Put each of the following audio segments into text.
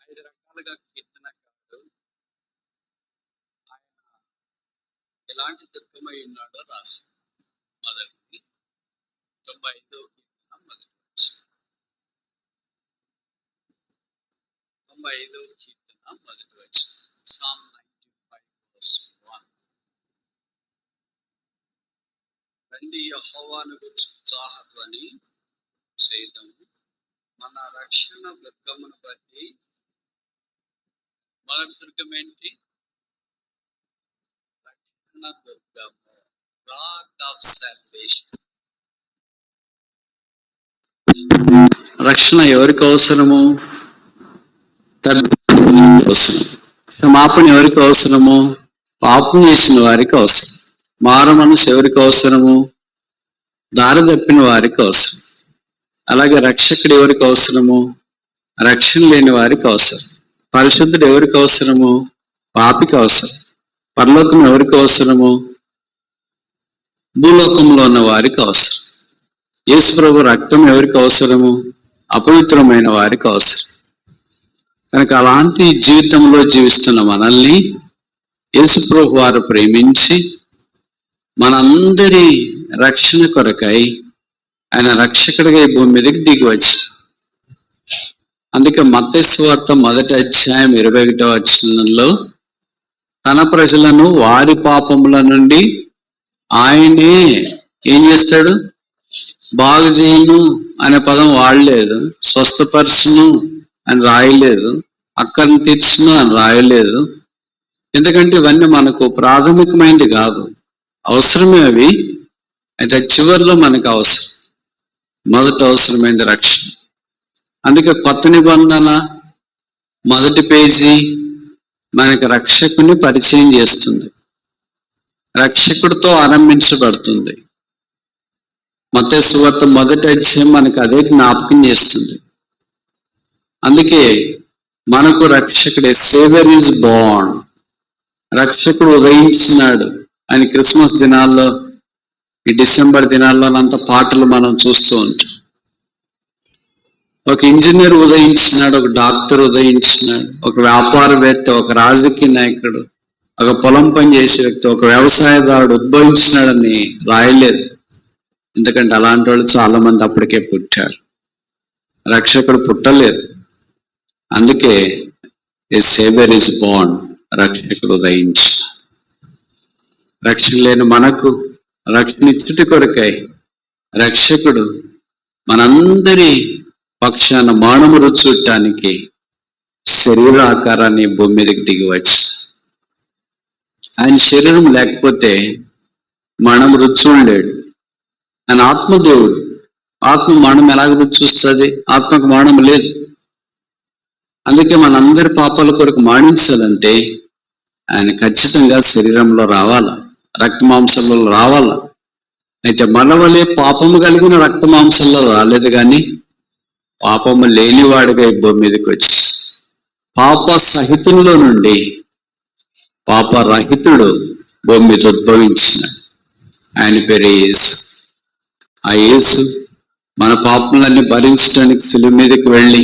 5 రకాలుగా కీర్తనకారుడు ఆయన ఎలాంటి దుర్గమై ఉన్నాడో రాశారు. మొదటిది 95 కీర్తన మొదటి వచనం. 95 కీర్తన మొదటి వచనం. Psalm 95 verse 1. రండి యెహోవాను గూర్చి ఉత్సాహధ్వని చేద్దాము, మన రక్షణ దుర్గమును బట్టి. మొదటి దుర్గం ఏంటి? రక్షణ దుర్గము, రాక్ ఆఫ్ సాల్వేషన్. రక్షణ ఎవరికి అవసరము? అవసరం. క్షమాపణ ఎవరికి అవసరము? పాపం చేసిన వారికి అవసరం. మారు మనసు ఎవరికి అవసరము? దారి తప్పిన వారికి అవసరం. అలాగే రక్షకుడు ఎవరికి అవసరము? రక్షణ లేని వారికి అవసరం. పరిశుద్ధుడు ఎవరికి అవసరము? పాపికి అవసరం. పరలోకం ఎవరికి అవసరము? భూలోకంలో ఉన్న వారికి అవసరం. యేసు ప్రభు రక్తం ఎవరికి అవసరము? అపవిత్రమైన వారికి అవసరం. కనుక అలాంటి జీవితంలో జీవిస్తున్న మనల్ని యేసు ప్రభు వారు ప్రేమించి మనందరి రక్షణ కొరకై ఆయన రక్షకుడిగా ఈ భూమి మీదకి దిగి వచ్చి, అందుకే మత్తయి సువార్త 1వ అధ్యాయం 21వ వచనంలో తన ప్రజలను వారి పాపముల నుండి ఆయనే ఏం చేస్తాడు? బాగు చేయను అనే పదం వాడలేదు, స్వస్థపరచును అని రాయలేదు, అక్కర్ని తీర్చును అని రాయలేదు. ఎందుకంటే ఇవన్నీ మనకు ప్రాథమికమైనది కాదు, అవసరమే అవి. అయితే చివరిలో మనకు అవసరం. మొదట అవసరమైనది రక్షణ. అందుకే కొత్త నిబంధన మొదటి పేజీ మనకు రక్షకుని పరిచయం చేస్తుంది, రక్షకుడితో ఆరంభించబడుతుంది. మత్తయి సువార్త 1వ అధ్యాయం మనకు అదే జ్ఞాపకం చేస్తుంది. అందుకే మనకు రక్షకుడే, సేవియర్ ఈజ్ బోర్న్, రక్షకుడు ఉదయించినాడు అని క్రిస్మస్ దినాల్లో, ఈ డిసెంబర్ దినాల్లోనంత పాటలు మనం చూస్తూ ఉంటాం. ఒక ఇంజనీర్ ఉదయించినాడు, ఒక డాక్టర్ ఉదయించినాడు, ఒక వ్యాపారవేత్త, ఒక రాజకీయ నాయకుడు, ఒక పొలం పని చేసే వ్యక్తి, ఒక వ్యవసాయదారుడు ఉద్భవించినాడని రాయలేదు. ఎందుకంటే అలాంటి వాళ్ళు చాలా మంది అప్పటికే పుట్టారు, రక్షకుడు పుట్టలేదు. అందుకే ఏ సేవియర్ ఈజ్ బోర్న్, రక్షకుడు ఉదయించి. రక్షణ లేని మనకు రక్షణ ఇచ్చుటి కొరకై రక్షకుడు మనందరి పక్షాన మానము రుచూడటానికి శరీర ఆకారాన్ని భూమి మీదకి దిగి వచ్చి, ఆయన శరీరం లేకపోతే మనం రుచూడలేడు. ఆయన ఆత్మదేవుడు, ఆత్మ మరణం ఎలాగ రుచి చూస్తుంది? ఆత్మకు మరణం లేదు. అందుకే మనందరి పాపాల కొరకు మరణించాలంటే ఆయన ఖచ్చితంగా శరీరంలో రావాలా, రక్త మాంసంలో రావాలా. అయితే మన వలె పాపము కలిగిన రక్త మాంసంలో రాలేదు, కానీ పాపము లేనివాడిగా ఈ భూమి మీదకి వచ్చి పాప సహితుల్లో నుండి పాపరహితుడు భూమి మీద ఉద్భవించినాడు. ఆయన పేరు యేసు. ఆ యేసు మన పాపములన్నీ భరించడానికి శిలువ మీదకి వెళ్ళి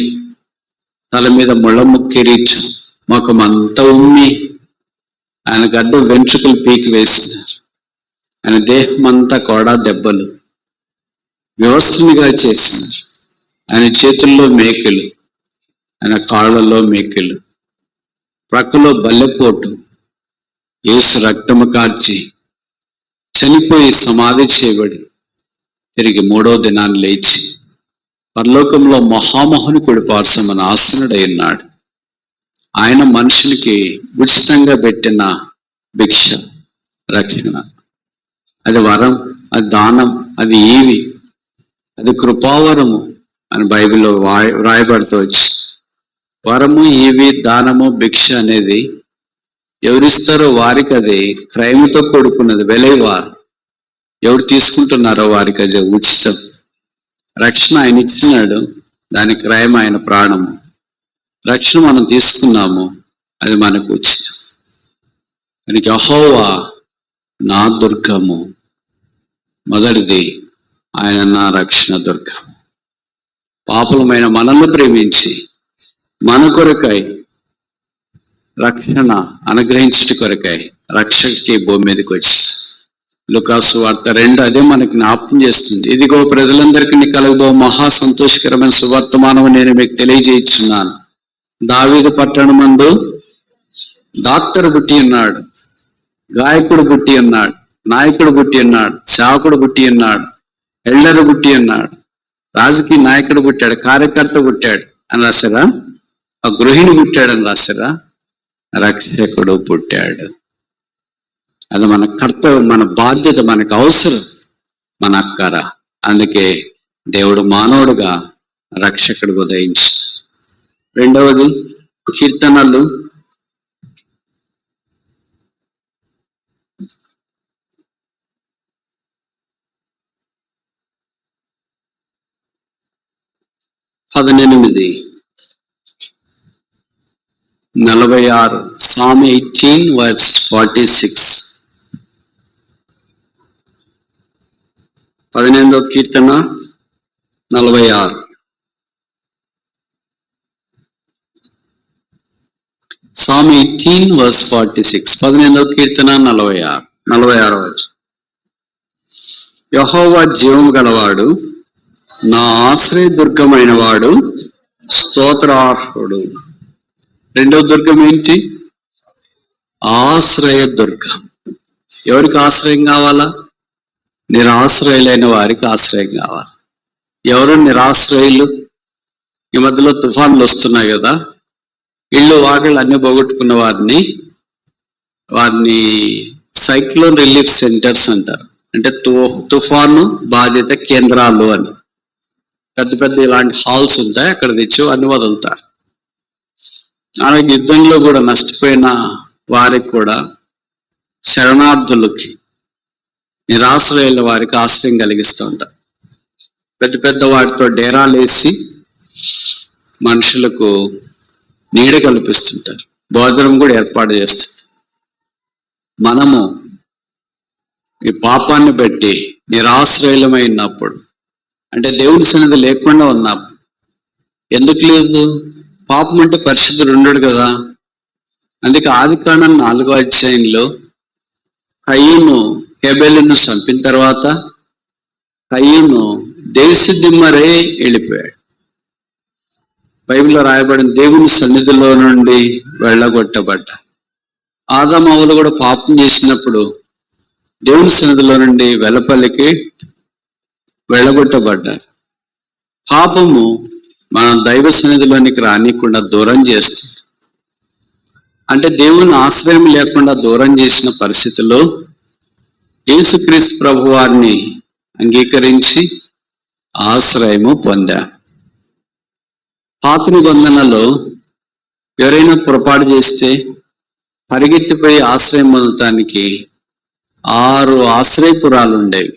తల మీద ముళ్ళము కిరీటం, ముఖమంతా ఉమ్మి, ఆయన గడ్డ వెంట్రుకలు పీకి వేసినారు. ఆయన దేహం అంతా కూడా దెబ్బలు వ్యవస్థనిగా చేసినారు. ఆయన చేతుల్లో మేకులు, ఆయన కాళ్ళలో మేకులు, ప్రక్కలో బల్లెపోటు, యేసు రక్తము కార్చి చనిపోయి సమాధి చేయబడి తిరిగి 3వ దినాన్ని లేచి పరలోకంలో మహామహునికుడి పార్శ్వమున ఆసీనుడై ఉన్నాడు. ఆయన మనుషునికి ఉచితంగా పెట్టిన భిక్ష రక్షణ. అది వరం, అది దానం, అది ఈవి, అది కృపావరము అని బైబిల్లో వ్రాయబడుతూ వచ్చి, వరము, ఈవి, దానము, భిక్ష అనేది ఎవరిస్తారో వారికి అది క్రైమ్తో కూడుకున్నది, వెలైవారు. ఎవరు తీసుకుంటున్నారో వారికి అది ఉచితం. రక్షణ ఆయన ఇచ్చినాడు, దాని క్రయం ఆయన ప్రాణము. రక్షణ మనం తీసుకున్నాము, అది మనకు ఉచితం. దానికి యెహోవా నా దుర్గము, మొదటిది ఆయన నా రక్షణ దుర్గము. పాపులమైన మనల్ని ప్రేమించి మన కొరకై రక్షణ అనుగ్రహించట కొరకై రక్షకి భూమి మీదకి వచ్చి లూకాసు వార్త 2 అదే మనకి జ్ఞాపకం చేస్తుంది. ఇదిగో ప్రజలందరికీ కలుగుబో మహా సంతోషకరమైన సువర్తమానం నేను మీకు తెలియజేస్తున్నాను. దావీదు పట్టణమందు డాక్టర్ పుట్టి ఉన్నాడు, గాయకుడు పుట్టి ఉన్నాడు, నాయకుడు పుట్టి ఉన్నాడు, సేవకుడు పుట్టి ఉన్నాడు, ఎల్డరు పుట్టి ఉన్నాడు, రాజకీయ నాయకుడు పుట్టాడు, కార్యకర్త పుట్టాడు అని రాశారా? ఆ గృహిణి పుట్టాడని రాశారా? రక్షకుడు పుట్టాడు. అది మన కర్తవ్యం, మన బాధ్యత, మనకు అవసరం, మన అక్కర. అందుకే దేవుడు మానవుడుగా రక్షకుడు ఉదయించి. రెండవది కీర్తనలు 18:46. Psalm 18:46. 18వ కీర్తన 46. Psalm 18:46. 18వ కీర్తన 46. 46. యెహోవా జీవము గలవాడు, నా ఆశ్రయ దుర్గమైన వాడు, స్తోత్రార్హుడు. రెండవ దుర్గం ఏంటి? ఆశ్రయ దుర్గం. ఎవరికి ఆశ్రయం కావాలా? నిరాశ్రయులైన వారికి ఆశ్రయం కావాలి. ఎవరు నిరాశ్రయులు? ఈ మధ్యలో తుఫాన్లు వస్తున్నాయి కదా, ఇళ్ళు వాకిళ్ళు అన్ని పోగొట్టుకున్న వారిని సైక్లోన్ రిలీఫ్ సెంటర్స్ అంటారు. అంటే తుఫాను బాధిత కేంద్రాలు అని. పెద్ద పెద్ద ఇలాంటి హాల్స్ ఉంటాయి, అక్కడ తెచ్చి అన్ని వదులుతారు. అలాగే యుద్ధంలో కూడా నష్టపోయిన వారికి కూడా, శరణార్థులకి, నిరాశ్రయుల వారికి ఆశ్రయం కలిగిస్తూ ఉంటారు. పెద్ద పెద్ద వాటితో డేరాలు వేసి మనుషులకు నీడ కల్పిస్తుంటారు, భోజనం కూడా ఏర్పాటు చేస్తుంటారు. మనము ఈ పాపాన్ని బట్టి నిరాశ్రయులమైనప్పుడు, అంటే దేవుని సన్నిధి లేకుండా ఉన్నప్పుడు, ఎందుకు లేదు? పాపం అంటే పరిశుద్ధుడు ఉండడు కదా. అందుకే ఆదికాండం 4వ అధ్యాయంలో కయీను హేబెలును చంపిన తర్వాత కయీను దేశదిమ్మరే వెళ్ళిపోయాడు. బైబిల్లో రాయబడిన దేవుని సన్నిధిలో నుండి వెళ్ళగొట్టబడ్డాడు. ఆదాము హవ్వలు కూడా పాపం చేసినప్పుడు దేవుని సన్నిధిలో నుండి వెలపల్లికి వెళ్ళగొట్టబడ్డారు. పాపము మన దైవ సన్నిధిలోనికి రానికుండా దూరం చేస్తుంది. అంటే దేవుని ఆశ్రయం లేకుండా దూరం చేసిన పరిస్థితిలో యేసుక్రీస్తు ప్రభు వారిని అంగీకరించి ఆశ్రయము పొందా. పాత నిబంధనలో ఎవరైనా పొరపాటు చేస్తే పరిగెత్తిపోయి ఆశ్రయం పొందటానికి 6 ఆశ్రయపురాలు ఉండేవి.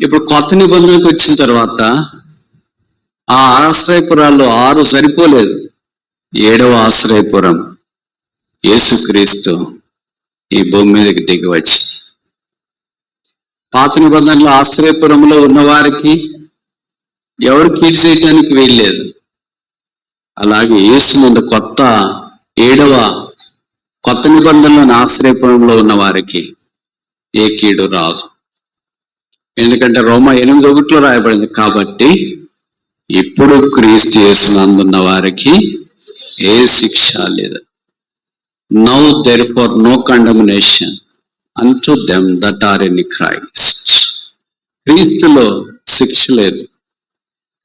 ఇప్పుడు కొత్త నిబంధనకు వచ్చిన తర్వాత ఆ ఆశ్రయపురాల్లో 6 సరిపోలేదు. 7వ ఆశ్రయపురం యేసుక్రీస్తు ఈ భూమి మీదకి దిగి వచ్చి, పాత నిబంధనలో ఆశ్రయపురంలో ఉన్నవారికి ఎవరు కీడు చేయటానికి వీల్లేదు. అలాగే యేసు ముందు 7వ కొత్త నిబంధనలోని ఆశ్రయపురంలో ఉన్న వారికి ఏ కీడు రాదు. ఎందుకంటే రోమా 8:1 రాయబడింది, కాబట్టి ఇప్పుడు క్రీస్తు యేసునందున్న వారికి ఏ శిక్ష లేదు. Now therefore no condemnation unto them that are in Christ. క్రీస్తులో శిక్ష లేదు,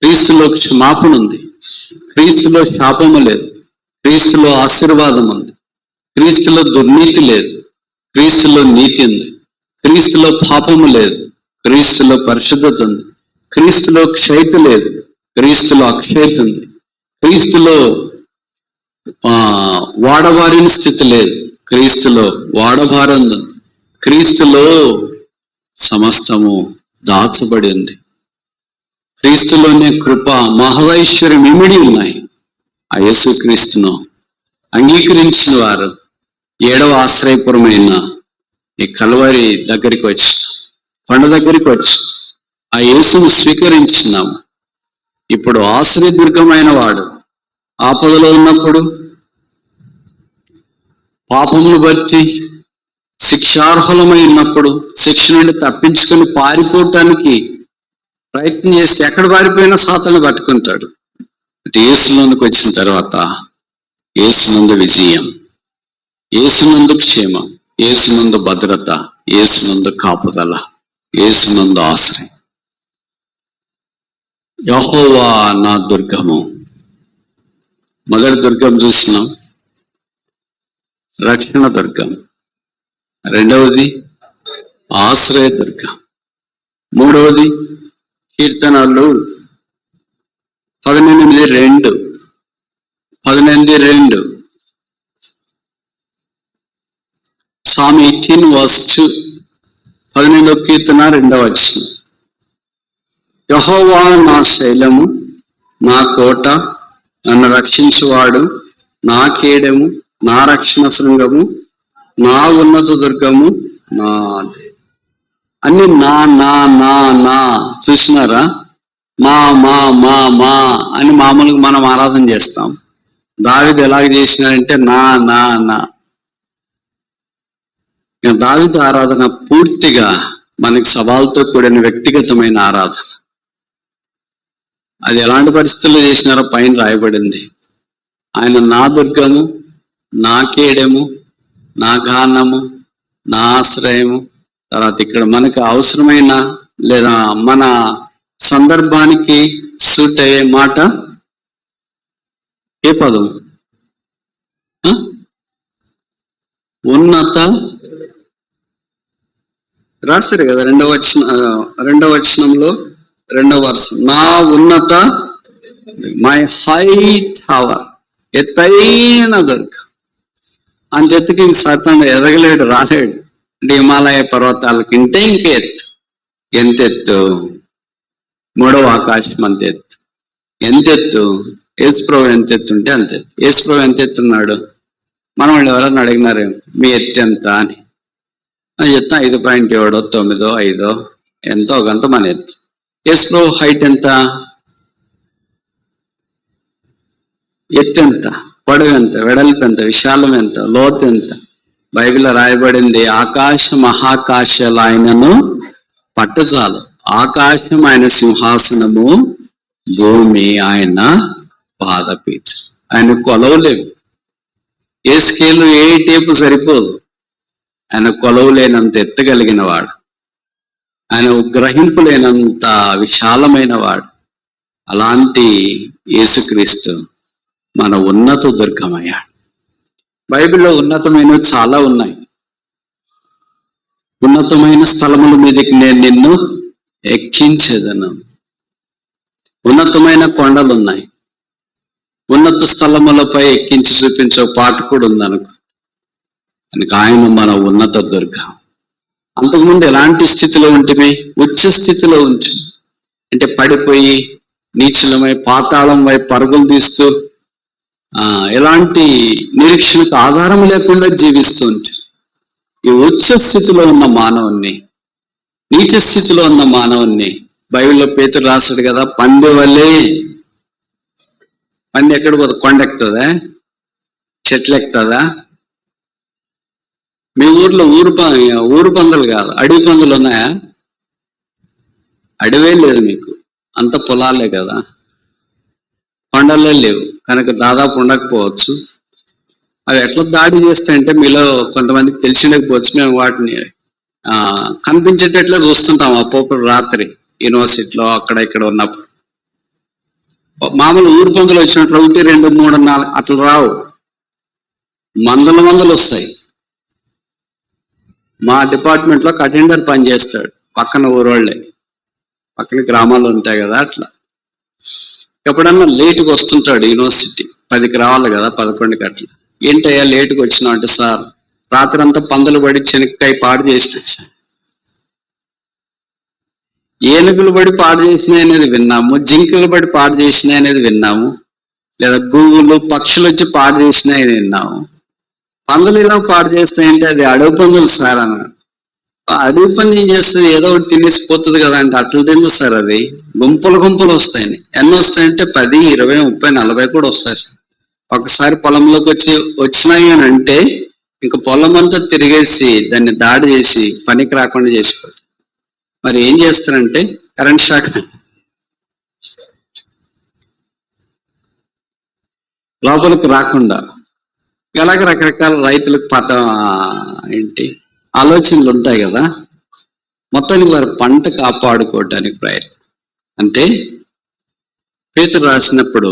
క్రీస్తులో క్షమాపణ ఉంది, క్రీస్తులో శాపము లేదు, క్రీస్తులో ఆశీర్వాదం ఉంది, క్రీస్తులో దుర్నీతి లేదు, క్రీస్తులో నీతి ఉంది, క్రీస్తులో పాపము లేదు, క్రీస్తులో పరిశుద్ధత ఉంది, క్రీస్తులో క్షయత లేదు, క్రీస్తులో అక్షయత ఉంది, క్రీస్తులో వాడబారిన స్థితి లేదు, క్రీస్తులో వాడబారం ఉంది, క్రీస్తులో సమస్తము దాచబడి ఉంది, క్రీస్తులోనే కృప మహదైశ్వర్యం ఇమిడి ఉన్నాయి. ఆ యేసుక్రీస్తును అంగీకరించిన వారు 7వ ఆశ్రయపురమైన ఈ కల్వరి దగ్గరికి వచ్చి, కొండ దగ్గరికి వచ్చి ఆ యేసును స్వీకరించినాము. ఇప్పుడు ఆశ్రయదుర్గమైన వాడు ఆపదలో ఉన్నప్పుడు, పాపమును బట్టి శిక్షార్హులమై ఉన్నప్పుడు, శిక్ష నుండి తప్పించుకొని పారిపోవటానికి ప్రయత్నం చేస్తే ఎక్కడ పారిపోయినా సాతాను పట్టుకుంటాడు. యేసునందుకు వచ్చిన తర్వాత యేసునందు విజయం, యేసునందు క్షేమం, యేసునందు భద్రత, యేసునందు కాపుదల, యేసునందు ఆశ్రయం. యెహోవా నా దుర్గము. మొదటి దుర్గం చూసినాం, రక్షణ దుర్గం. రెండవది ఆశ్రయ దుర్గం. మూడవది కీర్తనలు 18:2 Psalm 18:2, 18వ కీర్తన 2వ వచనం. యెహోవా నా శైలము, నా కోట, నన్ను రక్షించువాడు, నా కేడెము, నా రక్షణ శృంగము, నా ఉన్నత దుర్గము, నాదే. అన్ని నా నా నా నా చూసినారా? మా మా మా మా అని మామూలుగా మనం ఆరాధన చేస్తాం. దావీదు ఎలాగ చేసినాడంటే నా నా నా. దావీదు ఆరాధన పూర్తిగా మనకి సవాల్తో కూడిన వ్యక్తిగతమైన ఆరాధన. అది ఎలాంటి పరిస్థితుల్లో చేసినారో పైన రాయబడింది. ఆయన నా దుర్గము, నా కేడెము, నా గానము, నా ఆశ్రయము. తర్వాత ఇక్కడ మనకు అవసరమైన లేదా మన సందర్భానికి సూట్ అయ్యే మాట ఏ పదం? ఉన్నత. రాశారు కదా రెండవ వచనంలో 2వ వర్షం. నా ఉన్నత, మై హై టవర్, ఎత్తైన దుర్గం. అంతెత్తుకి సాతాను ఎదగలేడు, రాలేడు. అంటే హిమాలయ పర్వతాలకి ఇంకే ఎత్తు. ఎంతెత్తు? 3వ ఆకాశం అంత ఎత్తు. ఎంతెత్తు? యేసుప్రభు ఎంత ఎత్తుంటే అంతెత్తు. యేసుప్రభు ఎంత ఎత్తున్నాడు? మనం వాళ్ళు ఎవరన్నా అడిగినారు మీ ఎత్తు ఎంత అని చెప్తాం. 5.7, 9, 5 ఎంతో కొంత మన ఎత్తు. యేసుప్రభు హైట్ ఎంత? ఎత్తు ఎంత? పొడవు ఎంత? వెడల్పు ఎంత? విశాలం ఎంత? లోతు ఎంత? బైబిల్లో రాయబడింది, ఆకాశ మహాకాశాలు ఆయనను పట్టజాలు. ఆకాశం ఆయన సింహాసనము, భూమి ఆయన పాదపీఠం. ఆయన కొలవలేవు. ఏ స్కేలు ఏ టేపు సరిపోదు. ఆయన కొలవలేనంత ఎత్తగలిగిన వాడు. ఆయన గ్రహింపు లేనంత విశాలమైన వాడు. అలాంటి యేసుక్రీస్తు మన ఉన్నత దుర్గమయ్యాడు. బైబిల్లో ఉన్నతమైనవి చాలా ఉన్నాయి. ఉన్నతమైన స్థలముల మీదకి నేను నిన్ను ఎక్కించేదను. ఉన్నతమైన కొండలు ఉన్నాయి. ఉన్నత స్థలములపై ఎక్కించి చూపించే పాట కూడా ఉందనుకో. కనుక ఆయన మన ఉన్నత దుర్గం. అంతకుముందు ఎలాంటి స్థితిలో ఉంటుంది? ఉచ్చ స్థితిలో ఉంటుంది. అంటే పడిపోయి నీచులమై పాతాళం వైపు పరుగులు తీస్తూ ఎలాంటి నిరీక్షణకు ఆధారం లేకుండా జీవిస్తూ ఉంటుంది. ఈ ఉచ్చ స్థితిలో ఉన్న మానవుణ్ణి, నీచ స్థితిలో ఉన్న మానవుణ్ణి బైబిల్లో పేతురు రాశాడు కదా, పంది వల్లే. పంది ఎక్కడ పోతుంది? కొండ ఎక్కుతుందా? చెట్లు ఎక్కుతుందా? మీ ఊర్లో ఊరు పందులు కాదు, అడవి పందులు ఉన్నాయా? అడవే లేదు మీకు, అంత పొలాలే కదా, కొండలే లేవు. కనుక దాదాపు ఉండకపోవచ్చు. అవి ఎట్లా దాడి చేస్తాయంటే మీలో కొంతమందికి తెలిసినకపోవచ్చు. మేము వాటిని కనిపించేటట్లే చూస్తుంటాం అప్పుడు రాత్రి యూనివర్సిటీలో అక్కడ ఇక్కడ ఉన్నప్పుడు. మామూలు ఊరు పందులు వచ్చినట్లు 1, 2, 3, 4 అట్లా రావు, మందలు వస్తాయి. మా డిపార్ట్మెంట్లో అటెండర్ పని చేస్తాడు, పక్కన ఊరోళ్ళే, పక్కన గ్రామాలు ఉంటాయి కదా. అట్లా ఎప్పుడన్నా లేటుగా వస్తుంటాడు యూనివర్సిటీ, 10కి రావాలి కదా, 11కి అట్లా. ఏంటయ్యా లేటుగా వచ్చినావు అంటే, సార్ రాత్రి అంతా పందులు పడి చెనక్కాయ పాడు చేసినాయి సార్. ఏనుగులు పడి పాడు చేసినాయి అనేది విన్నాము, జింకలు పడి పాడు చేసినాయి అనేది విన్నాము, లేదా గూగులు పక్షులు వచ్చి పాడు చేసినాయి అని విన్నాము. పందులు ఇలా పాడు చేస్తాయంటే అది అడవి పందులు సార్ అన్నాడు. అడవి పంది ఏం చేస్తుంది? ఏదో ఒకటి తినేసిపోతుంది కదా అంటే అట్లా తింది సార్ అది. గుంపులు గుంపులు వస్తాయి. ఎన్ని వస్తాయంటే 10, 20, 30, 40 కూడా వస్తాయి. ఒకసారి పొలంలోకి వచ్చినాయి అని అంటే ఇంక పొలం అంతా తిరిగేసి దాన్ని దాడి చేసి పనికి రాకుండా చేసిపోతుంది. మరి ఏం చేస్తారంటే కరెంట్ షాక్ లోపలికి రాకుండా ఇలాగ రకరకాల రైతులకు ఆలోచనలు ఉంటాయి కదా. మొత్తానికి వారి పంట కాపాడుకోవటానికి ప్రయత్నం. అంటే పేతురు రాసినప్పుడు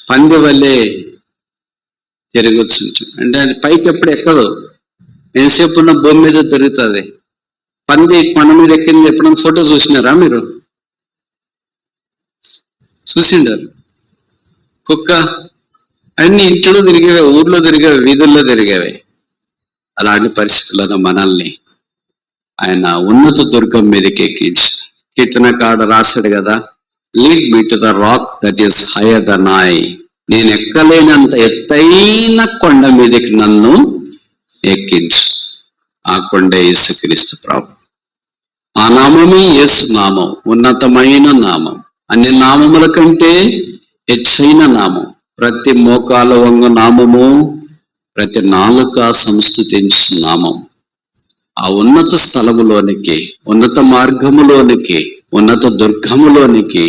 పంది వల్లే తిరగొచ్చుంటుంది. అంటే అది పైకి ఎప్పుడు ఎక్కదు, ఎంతసేపు ఉన్న భూమి మీద తిరుగుతుంది. పంది కొండ మీద ఎక్కింది ఎప్పుడైనా ఫోటో చూసినారా మీరు? చూసిండారు. కుక్క అన్ని ఇంట్లో తిరిగేవే, ఊర్లో తిరిగేవి, వీధుల్లో తిరిగేవి. అలాంటి పరిస్థితుల్లో మనల్ని ఆయన ఉన్నత దుర్గం మీదకి ఎక్కించి కీర్తనకాడు రాశాడు కదా, lead me to the rock that is higher than I. నేను ఎక్కలేనంత ఎత్తైన కొండ మీదకి నన్ను ఎక్కించు. ఆ కొండ యేసుక్రీస్తు ప్రభు. ఆ నామమే యేసు నామం, ఉన్నతమైన నామం, అన్ని నామముల కంటే హెచ్చైన నామం. ప్రతి మోకాలు వంగు నామము, ప్రతి నాలుక సంస్థుతించు నామం. ఆ ఉన్నత స్థలములోనికి, ఉన్నత మార్గములోనికి, ఉన్నత దుర్గములోనికి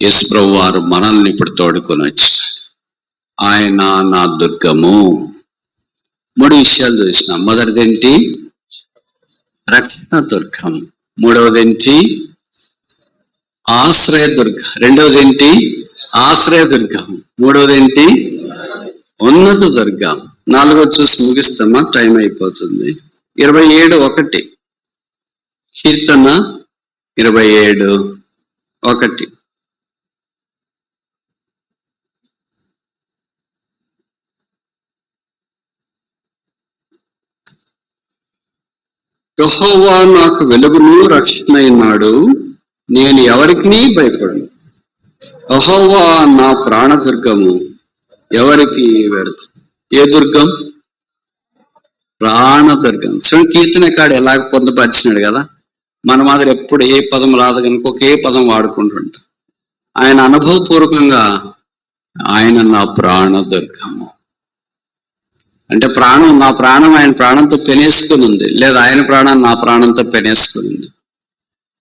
యేసుప్రభు వారు మనల్ని ఇప్పుడు తోడుకొని వచ్చారు. ఆయన నా దుర్గము. 3 విషయాలు చూసినాం. మొదటిదేంటి? రక్షణ దుర్గం. మూడవదేంటి? ఆశ్రయ దుర్గం. రెండవదేంటి? ఆశ్రయ దుర్గం. మూడవదేంటి? ఉన్నత దుర్గం. 4వది చూసి ముగిస్తామా? టైం అయిపోతుంది. 27:1 కీర్తన 27:1. యెహోవా నాకు వెలుగును రక్షణ అయినాడు, నేను ఎవరికి భయపడను. యెహోవా నా ప్రాణదుర్గము, ఎవరికి వెడదు. ఏ దుర్గం? ప్రాణదుర్గం. కీర్తనకాడు ఎలాగ పొందుపరిచినాడు కదా. మన మాదిరి ఎప్పుడు ఏ పదం రాదు కనుక ఒకే పదం వాడుకుంటుంటాం. ఆయన అనుభవపూర్వకంగా ఆయన నా ప్రాణదుర్గము అంటే ప్రాణం, నా ప్రాణం ఆయన ప్రాణంతో పెనేసుకుని ఉంది, లేదా ఆయన ప్రాణం నా ప్రాణంతో పెనేసుకుని ఉంది.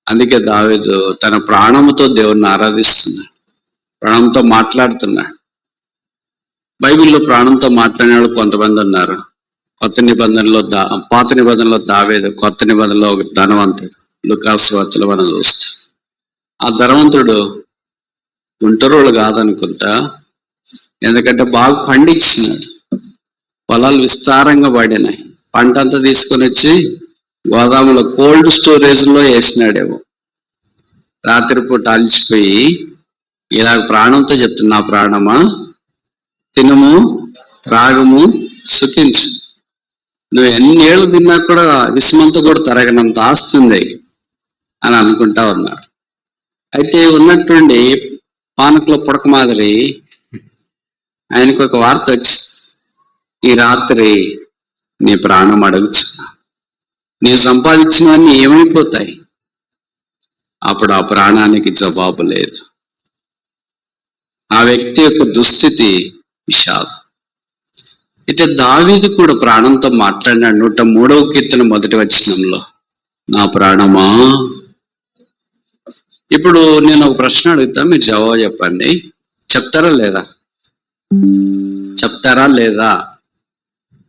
అందుకే దావీదు తన ప్రాణముతో దేవుణ్ణి ఆరాధిస్తున్నాడు, ప్రాణంతో మాట్లాడుతున్నాడు. బైబిల్లో ప్రాణంతో మాట్లాడిన కొంతమంది ఉన్నారు. పాత నిబంధనలో దావీదు, కొత్త నిబంధనలో ఒక ధనవంతుడు. లూకాసు వార్తలో మనం చూస్తాం. ఆ ధనవంతుడు గుంటరోళ్ళు కాదనుకుంటా, ఎందుకంటే బాగా పండించినాడు. పొలాలు విస్తారంగా పడినాయి. పంట అంతా తీసుకొని వచ్చి గోదాములో కోల్డ్ స్టోరేజ్లో వేసినాడేమో. రాత్రిపూట అలిచిపోయి ఇలా ప్రాణంతో చెప్తున్నా, ప్రాణమా తినము, త్రాగము, సుఖించు. నువ్వు ఎన్నేళ్ళు తిన్నా కూడా విస్మంతో కూడా తరగనంత ఆస్తుంది అని అనుకుంటా ఉన్నాడు. అయితే ఉన్నట్టుండి పానకుల పుడక మాదిరి ఆయనకు ఒక వార్త వచ్చి, ఈ రాత్రి నీ ప్రాణం అడుగుచున్నా, నీ సంపాదించినవన్నీ ఏమైపోతాయి? అప్పుడు ఆ ప్రాణానికి జవాబు లేదు. ఆ వ్యక్తి యొక్క దుస్థితి విషాదం. అయితే దావీదు కూడా ప్రాణంతో మాట్లాడినాడు. 103వ కీర్తన 1వ వచనంలో, నా ప్రాణమా. ఇప్పుడు నేను ఒక ప్రశ్న అడుగుతా, మీరు జవాబు చెప్పండి. చెప్తారా లేదా? చెప్తారా లేదా?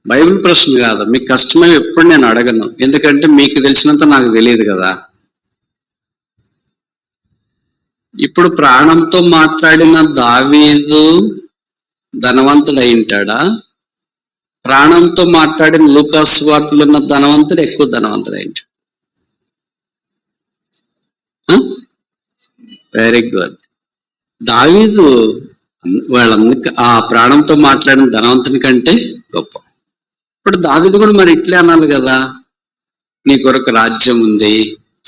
బైబిల్ ప్రశ్న కాదు, మీకు కష్టమే ఎప్పుడు నేను అడగను, ఎందుకంటే మీకు తెలిసినంత నాకు తెలియదు కదా. ఇప్పుడు ప్రాణంతో మాట్లాడిన దావీదు ధనవంతుడు అయి ఉంటాడా? ప్రాణంతో మాట్లాడిన లూకాసు వార్తలో ఉన్న ధనవంతుడు ఎక్కువ ధనవంతుడు అయి ఉంటాడు. Very good. దావీదు వాళ్ళందరికీ ఆ ప్రాణంతో మాట్లాడిన ధనవంతుని కంటే గొప్ప. ఇప్పుడు దావీదు కూడా మరి ఇట్లే అనాలి కదా, నీ కొరకు రాజ్యం ఉంది,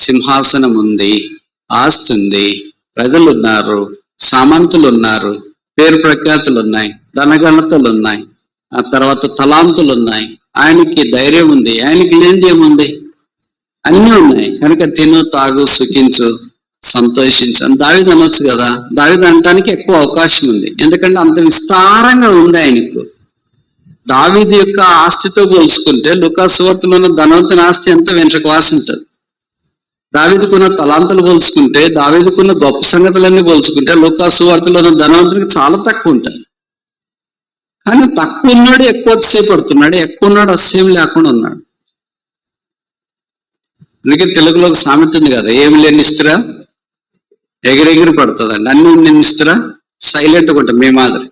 సింహాసనం ఉంది, ఆస్తి ఉంది, ప్రజలు ఉన్నారు, సామంతులు ఉన్నారు, పేరు ప్రఖ్యాతులు ఉన్నాయి, ధనఘనతలు ఉన్నాయి, ఆ తర్వాత తలాంతులు ఉన్నాయి, ఆయనకి ధైర్యం ఉంది, ఆయనకి లేనిది ఏముంది? అన్నీ ఉన్నాయి కనుక తిను, తాగు, సుఖించు సంతోషించాను. దావీదు అనొచ్చు కదా, దావీదు అనటానికి ఎక్కువ అవకాశం ఉంది, ఎందుకంటే అంత విస్తారంగా ఉంది ఆయనకు. దావీదు యొక్క ఆస్తితో పోల్చుకుంటే లూకా సువార్తలో ఉన్న ధనవంతుని ఆస్తి ఎంత వెంట్రుక వాసి ఉంటుంది. దావీదుకున్న తలాంతులు పోల్చుకుంటే, దావీదుకున్న గొప్ప సంగతులన్నీ పోల్చుకుంటే లూకా సువార్తలో ఉన్న ధనవంతుడికి చాలా తక్కువ ఉంటుంది. కానీ తక్కువ ఉన్నాడు ఎక్కువ అతిశయపడుతున్నాడు, ఎక్కువ ఉన్నాడు అతిశయం లేకుండా ఉన్నాడు. అందుకే తెలుగులో ఒక సామెత ఉంది కదా, ఏమి లేని ఇస్తురా ఎగిరెగిరి పడుతుందండి, అన్ని ఉన్న ఇస్తురా సైలెంట్గా ఉంటాం మీ మాదిరి.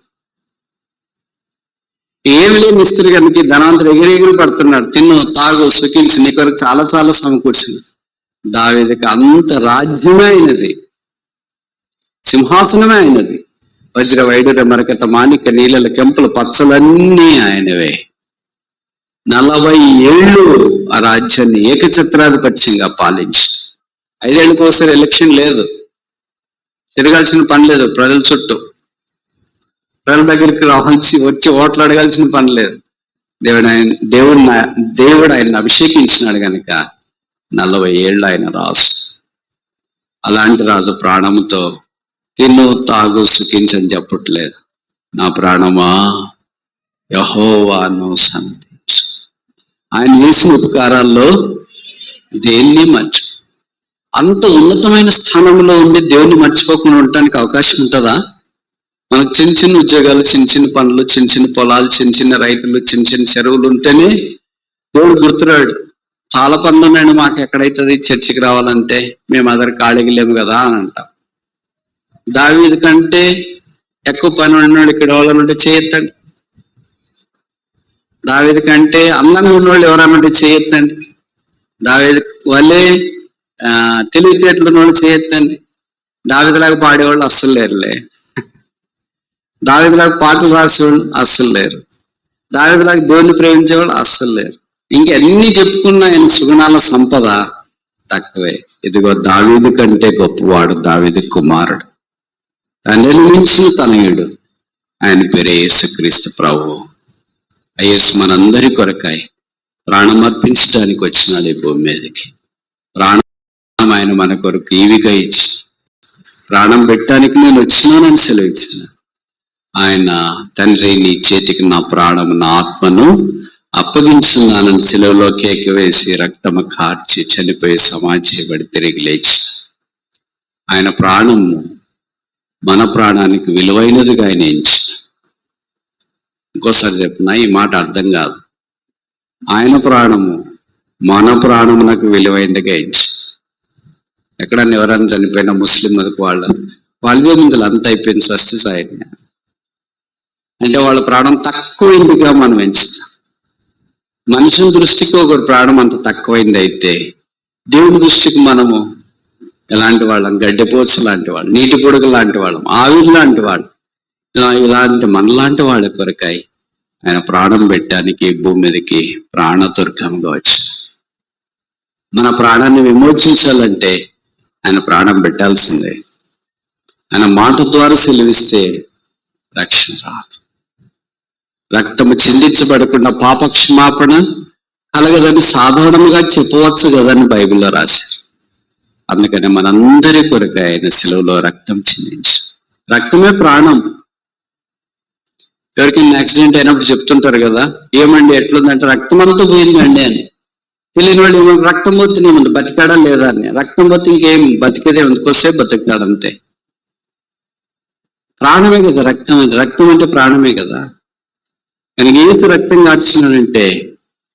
ఏమి లేని ఇస్తురు కనుక ధనవంతుడు ఎగిరెగిరి పడుతున్నాడు, తిన్ను తాగు సుఖించి నీ కొరకు చాలా చాలా సమకూర్చింది. దావీదుకి అంత రాజ్యమే అయినది, సింహాసనమే అయినది. వజ్ర వైడూర్య మరకత మాణిక్య నీళ్ళ కెంపులు పచ్చలన్నీ ఆయనవే. 40 ఏళ్ళు ఆ రాజ్యాన్ని ఏకఛత్రాధిపత్యంగా పాలించి 5 ఏళ్ళకోసారి ఎలక్షన్ లేదు, తిరగాల్సిన పని లేదు, ప్రజల చుట్టూ ప్రజల దగ్గరికి రావాల్సి వచ్చి ఓట్లు అడగాల్సిన పని లేదు. దేవుడు ఆయన అభిషేకించినాడు కనుక 40 ఏళ్ళు ఆయన రాజు. అలాంటి రాజు ప్రాణంతో తిను తాగు సుఖించని చెప్పట్లేదు. నా ప్రాణమా యెహోవాను సన్నిధించు. ఆయన చేసిన ఉపకారాల్లో దేన్ని మర్చి, అంత ఉన్నతమైన స్థానంలో ఉండి దేవుణ్ణి మర్చిపోకుండా ఉండటానికి అవకాశం ఉంటుందా? మనకు చిన్న చిన్న ఉద్యోగాలు, చిన్న చిన్న పనులు, చిన్న చిన్న పొలాలు, చిన్న చిన్న రైతులు, చిన్న చిన్న చెరువులు ఉంటేనే దేవుడు గుర్తురాడు. చాలా పనులు ఉన్నాయండి మాకు, ఎక్కడైతుంది చర్చికి రావాలంటే, మేము అదర్ ఖాళీకి లేము కదా అని అంటాం. దావీదు కంటే ఎక్కువ పని ఉన్నవాళ్ళు ఇక్కడ వాళ్ళనుంటే చేయొద్దండి. దావీదు కంటే అందంగా ఉన్నవాళ్ళు ఎవరన్నంటే చేయొద్దండి. దావీదు వాళ్ళే తెలివితేటలు ఉన్నవాళ్ళు చేయొద్దండి. దావీదులాగా పాడేవాళ్ళు అస్సలు లేరులే, దావీదులాగా పాటలు రాసేవాళ్ళు అస్సలు లేరు, దావీదులాగా దేవుని ప్రేమించేవాళ్ళు అస్సలు లేరు. ఇంకెన్ని చెప్పుకున్న ఆయన సుగుణాల సంపద తక్కువే. ఇదిగో దావీదు కంటే గొప్పవాడు దావీదు కుమారుడు, తండ్రిని మించిన తనయుడు, ఆయన పేరే యేసుక్రీస్తు ప్రభువు. యేసు మనందరి కొరకాయ ప్రాణం అర్పించడానికి వచ్చినాడు ఈ భూమి మీదకి. ప్రాణం ఆయన మన కొరకు ఈవిగా ఇచ్చి ప్రాణం పెట్టడానికి నేను వచ్చినానని సెలవిచ్చిన ఆయన, తండ్రి నీ చేతికి నా ప్రాణము నా ఆత్మను అప్పగించున్నానని శిలువలో కేక వేసి రక్తము కార్చి చనిపోయి సమాధి చేయబడి తిరిగి లేచి ఆయన ప్రాణము మన ప్రాణానికి విలువైనదిగా ఆయన ఎంచి. ఇంకోసారి చెప్తున్నా, ఈ మాట అర్థం కాదు. ఆయన ప్రాణము మన ప్రాణమునకు విలువైనదిగా ఎంచి. ఎక్కడన్నా ఎవరైనా చనిపోయినా ముస్లిం మతకు వాళ్ళ ముందు అంత అయిపోయింది స్వస్తి సాయిని అంటే వాళ్ళ ప్రాణం తక్కువైందిగా మనం ఎంచుతాం. మనుషుని దృష్టికి ఒకరి ప్రాణం అంత తక్కువైంది అయితే, దేవుడి దృష్టికి మనము ఎలాంటి వాళ్ళం? గడ్డెపోచు లాంటి వాళ్ళు, నీటి పొడుగు లాంటి వాళ్ళం, ఆవిరి లాంటి వాళ్ళు. ఇలాంటి మనలాంటి వాళ్ళ కొరకాయి ఆయన ప్రాణం పెట్టడానికి భూమి మీదకి ప్రాణదుర్గంగా వచ్చి మన ప్రాణాన్ని విమోచించాలంటే ఆయన ప్రాణం పెట్టాల్సిందే. ఆయన మాట ద్వారా సెలవిస్తే రక్షణ రాదు. రక్తము చిందించబడకుండా పాప క్షమాపణ కలగదని సాధారణంగా చెప్పవచ్చు కదని బైబిల్లో రాశారు. అందుకని మనందరి కొరకు ఆయన సెలవులో రక్తం చిందించి, రక్తమే ప్రాణం. ఎవరికైనా యాక్సిడెంట్ అయినప్పుడు చెప్తుంటారు కదా, ఏమండి ఎట్లుందంటే రక్తం అంతా పోయిందండి అని. తెలియని వాళ్ళు ఏమో రక్తం పోతే ఏముంది, బతికాడా లేదా అని. రక్తం పోతే ఇంకేం బతికేదే ఉంది, కొద్దిసేపు బతుకుతాడంతే. ప్రాణమే కదా రక్తం, రక్తం అంటే ప్రాణమే కదా. కనుక ఏసు రక్తం కాల్చినాడంటే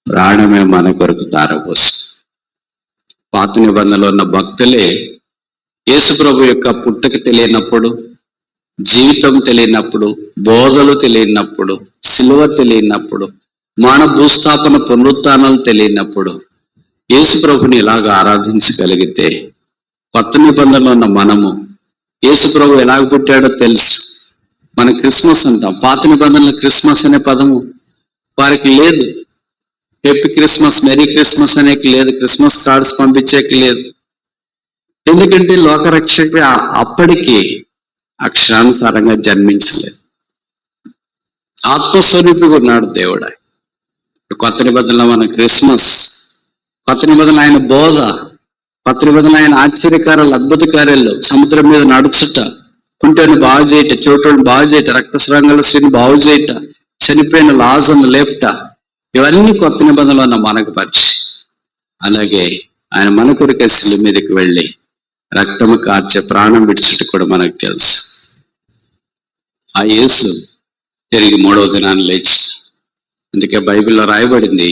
ప్రాణమే మన కొరకు ధారపోస్తుంది. పాత నిబంధనలో ఉన్న భక్తులే యేసు ప్రభు యొక్క పుట్టుక తెలియనప్పుడు, జీవితం తెలియనప్పుడు, బోధలు తెలియనప్పుడు, సిలువ తెలియనప్పుడు, మానవ భూస్థాపన పునరుత్థానాలు తెలియనప్పుడు యేసు ప్రభుని ఇలాగ ఆరాధించగలిగితే, కొత్త నిబంధనలో ఉన్న మనము యేసు ప్రభు ఎలాగ పుట్టాడో తెలుసు. మన క్రిస్మస్ అంటాం. పాత నిబంధనలో క్రిస్మస్ అనే పదము వారికి లేదు. హ్యాపీ క్రిస్మస్, మెరీ క్రిస్మస్ అనేకి లేదు, క్రిస్మస్ కార్డ్స్ పంపించేకి లేదు. ఎందుకంటే లోకరక్షకుడు అప్పటికి అక్షరానుసారంగా జన్మించలేదు, ఆత్మస్వరూపిగా ఉన్నాడు దేవుడు. కొత్త నిబంధనలో మన క్రిస్మస్, కొత్త నిబంధనలు ఆయన బోధ, కొత్త నిబంధన ఆయన ఆశ్చర్యకారాలు, అద్భుత కార్యాలు, సముద్రం మీద నడుచుట, కుంటను బాగు చేయట, చోటును బాగు చేయట, రక్తస్రాంగాల స్త్రీని బాగు చేయట, చనిపోయిన లాజర్ను లేపుట, ఇవన్నీ కొత్త నిబంధనలు మనకు పరిచి, అలాగే ఆయన మన కొరికే శిలువ మీదకి వెళ్ళి రక్తము కార్చే ప్రాణం విడిచుట కూడా మనకు తెలుసు. ఆ యేసు తిరిగి 3వ దినాన్ని లేచి, అందుకే బైబిల్లో రాయబడింది,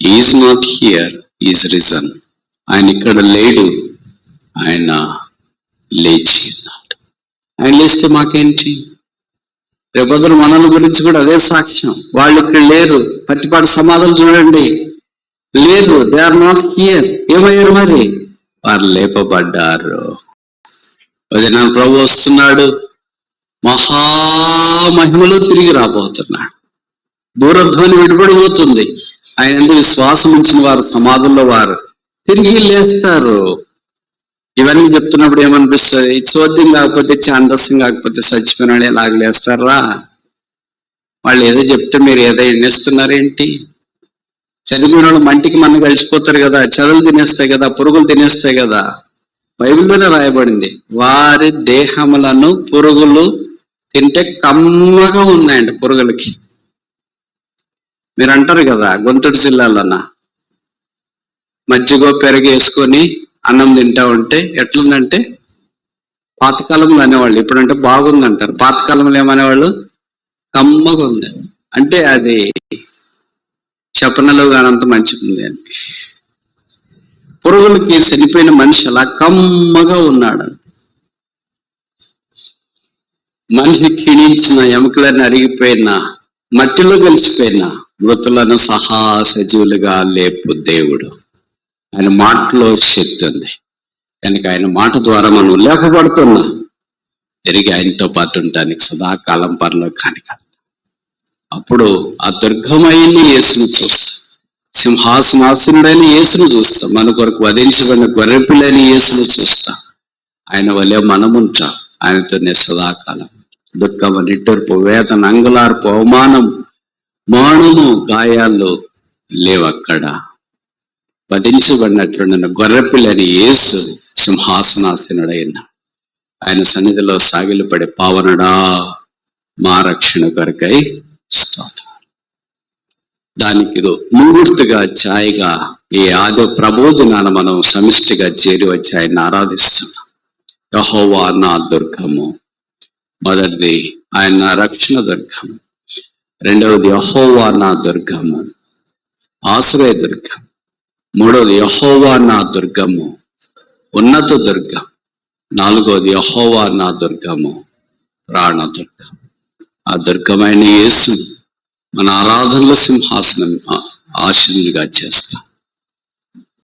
is not here, is risen. ఆయన ఇక్కడ లేడు, ఆయన లేచి ఉన్నాడు. ఆయన లేస్తే మాకేంటి? రేపొద్దున మనల గురించి కూడా అదే సాక్ష్యం. వాళ్ళు ఇక్కడ లేరు, పత్తిపాటి సమాధులు చూడండి, లేరు, దే ఆర్ నాట్ హియర్. ఏమయ్యారు మరి? వారు లేపబడ్డారు. నా ప్రభు వస్తున్నాడు, మహామహిమలో తిరిగి రాబోతున్నాడు. దూరధ్వని విడిపడిపోతుంది. ఆయన ఎందుకు విశ్వాసం ఉంచిన వారు సమాధుల్లో వారు తిరిగి లేస్తారు. ఇవన్నీ చెప్తున్నప్పుడు ఏమనిపిస్తుంది? చోద్యం కాకపోతే, ఛాందస్యం కాకపోతే చచ్చిపోయినాడు ఎలాగ లేస్తారా? వాళ్ళు ఏదో చెప్తే మీరు ఏదో ఎన్నేస్తున్నారేంటి? చనిపోయిన వాళ్ళు మంటికి మన కలిసిపోతారు కదా, చెదలు తినేస్తాయి కదా, పురుగులు తినేస్తాయి కదా. బైబిల్లోనే రాయబడింది, వారి దేహములను పురుగులు తింటే కమ్మగా ఉన్నాయండి పురుగులకి. మీరు అంటారు కదా, గుంటూరు జిల్లాలోనా మజ్జిగో పెరుగు వేసుకొని అన్నం తింటా ఉంటే ఎట్లుందంటే, పాతకాలంలో అనేవాళ్ళు, ఇప్పుడంటే బాగుందంటారు. పాతకాలంలో ఏమనేవాళ్ళు? కమ్మగా ఉంది. అంటే అది చెప్పనలో కానంత మంచిది అని. పురుగులకి చనిపోయిన మనిషి అలా కమ్మగా ఉన్నాడు. మనిషి క్షీణించిన, ఎముకలను అరిగిపోయిన, మట్టిలో కలిసిపోయిన మృతులను సహా సజీవులుగా లేపు దేవుడు. ఆయన మాటలో శక్తి ఉంది కనుక ఆయన మాట ద్వారా మనం లేపబడుతున్నా తిరిగి ఆయనతో పాటు ఉండటానికి సదాకాలం పరలోకానికి కాదు. అప్పుడు ఆ దుర్గమైన యేసును చూస్తాం, సింహాసనాసనుడైన యేసును చూస్తాం, మన కొరకు వధించబడిన గొర్రెపిల్లని యేసును చూస్తాం. ఆయన వలె మనముంటాం, ఆయనతోనే సదాకాలం. దుఃఖము, నిట్టూర్పు, వేదన, అంగులార్పు, అవమానం, మానము, గాయాలు లేవక్కడ. వధించబడినట్లున్న గొర్రెపిల్లని యేసు సింహాసనాసనుడైన ఆయన సన్నిధిలో సాగిలపడే పావనుడా మా రక్షణ కొరకై స్తోత్రం. దానికి ముంగుర్తుగా ఛాయగా ఈ ఆది ప్రబోధనాన మనం సమిష్టిగా చేరి వచ్చి ఆయన ఆరాధిస్తున్నాం. యెహోవా నా దుర్గము. మొదటిది ఆయన నా రక్షణ దుర్గము, రెండవది యెహోవా నా దుర్గము, ఆశ్రయ దుర్గం, మూడవది యెహోవా నా దుర్గము, ఉన్నత దుర్గం, నాలుగవది యెహోవా నా దుర్గము, ప్రాణ దుర్గం. ఆ దుర్గమైన యేసు మన ఆరాధనలో సింహాసనం ఆశీనులుగా చేస్తాం.